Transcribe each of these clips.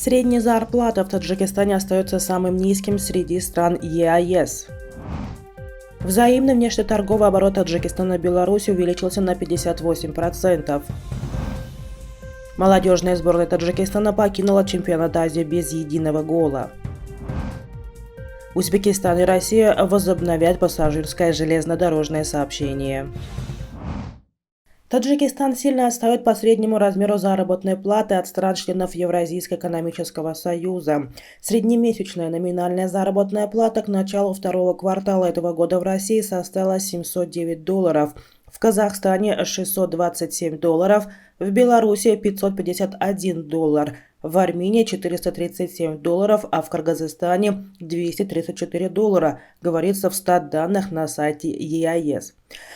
Средняя зарплата в Таджикистане остается самым низким среди стран ЕАЭС. Взаимный внешнеторговый оборот Таджикистана и Беларуси увеличился на 58%. Молодежная сборная Таджикистана покинула чемпионат Азии без единого гола. Узбекистан и Россия возобновят пассажирское железнодорожное сообщение. Таджикистан сильно отстает по среднему размеру заработной платы от стран-членов Евразийского экономического союза. Среднемесячная номинальная заработная плата к началу второго квартала этого года в России составила $709, в Казахстане $627, в Беларуси $551, в Армении $437, а в Кыргызстане $234, говорится в статданных на сайте ЕАЭС.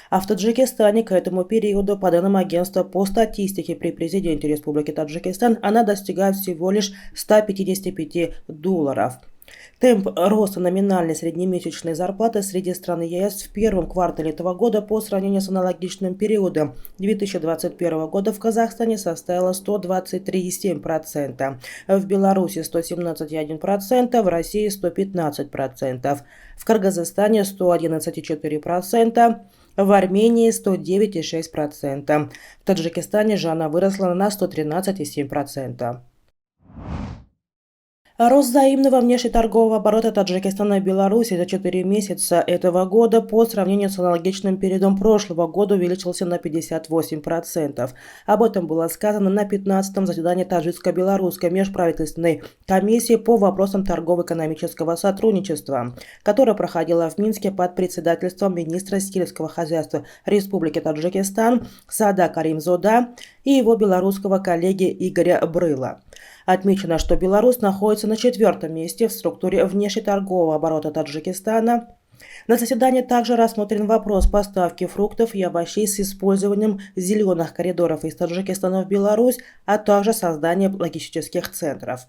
А в Таджикистане к этому периоду, по данным агентства по статистике при президенте Республики Таджикистан, она достигает всего лишь $155. Темп роста номинальной среднемесячной зарплаты среди стран ЕС в первом квартале этого года по сравнению с аналогичным периодом 2021 года в Казахстане составила 123,7%, в Беларуси 117,1%, в России 115%, в Кыргызстане 111,4%, в Армении 109,6%. В Таджикистане же она выросла на 113,7%. Рост взаимного внешнеторгового оборота Таджикистана и Беларуси за 4 месяца этого года по сравнению с аналогичным периодом прошлого года увеличился на 58%. Об этом было сказано на 15-м заседании Таджикско-Белорусской межправительственной комиссии по вопросам торгово-экономического сотрудничества, которая проходила в Минске под председательством министра сельского хозяйства Республики Таджикистан Сада Каримзода и его белорусского коллеги Игоря Брыла. Отмечено, что Беларусь находится на 4-м месте в структуре внешнеторгового оборота Таджикистана. На заседании также рассмотрен вопрос поставки фруктов и овощей с использованием зеленых коридоров из Таджикистана в Беларусь, а также создание логистических центров.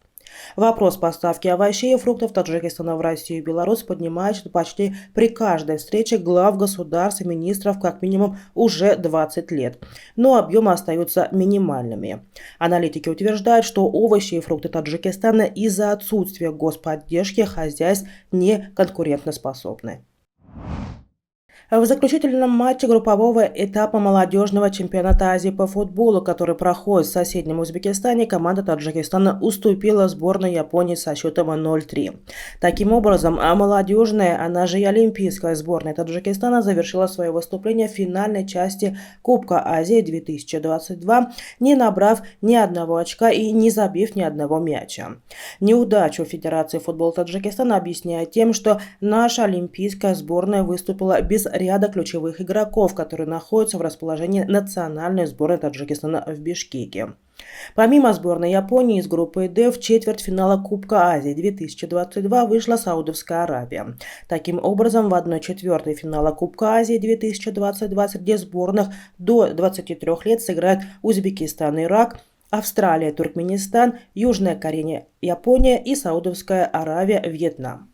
Вопрос поставки овощей и фруктов Таджикистана в Россию и Беларусь поднимается почти при каждой встрече глав государств и министров как минимум уже 20 лет, но объемы остаются минимальными. Аналитики утверждают, что овощи и фрукты Таджикистана из-за отсутствия господдержки хозяйств не конкурентоспособны. В заключительном матче группового этапа молодежного чемпионата Азии по футболу, который проходит в соседнем Узбекистане, команда Таджикистана уступила сборной Японии со счетом 0-3. Таким образом, молодежная, она же и олимпийская сборная Таджикистана завершила свое выступление в финальной части Кубка Азии 2022, не набрав ни одного очка и не забив ни одного мяча. Неудачу Федерации футбола Таджикистана объясняет тем, что наша олимпийская сборная выступила без ряда ключевых игроков, которые находятся в расположении национальной сборной Таджикистана в Бишкеке. Помимо сборной Японии из группы D в четвертьфинала Кубка Азии 2022 вышла Саудовская Аравия. Таким образом, в 1/4 финала Кубка Азии 2022 среди сборных до 23 лет сыграют Узбекистан, Ирак, Австралия, Туркменистан, Южная Корея, Япония и Саудовская Аравия, Вьетнам.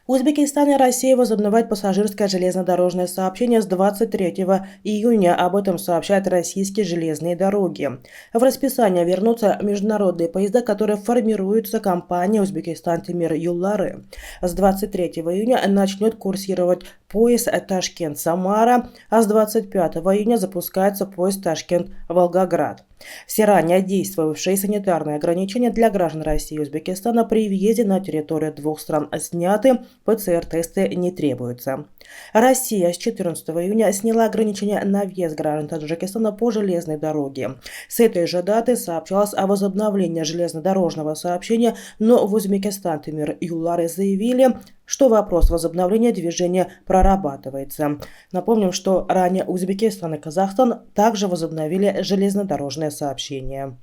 Узбекистан и Россия возобновят пассажирское железнодорожное сообщение с 23 июня. Об этом сообщают российские железные дороги. В расписание вернутся международные поезда, которые формируются компанией «Узбекистан Темир Юллары». С 23 июня начнет курсировать поезд Ташкент-Самара, а с 25 июня запускается поезд Ташкент-Волгоград. Все ранее действовавшие санитарные ограничения для граждан России и Узбекистана при въезде на территорию двух стран сняты, ПЦР-тесты не требуются. Россия с 14 июня сняла ограничения на въезд граждан Таджикистана по железной дороге. С этой же даты сообщалось о возобновлении железнодорожного сообщения, но в Узбекистан Темир Юллары заявили, что вопрос возобновления движения прорабатывается. Напомним, что ранее Узбекистан и Казахстан также возобновили железнодорожное сообщение.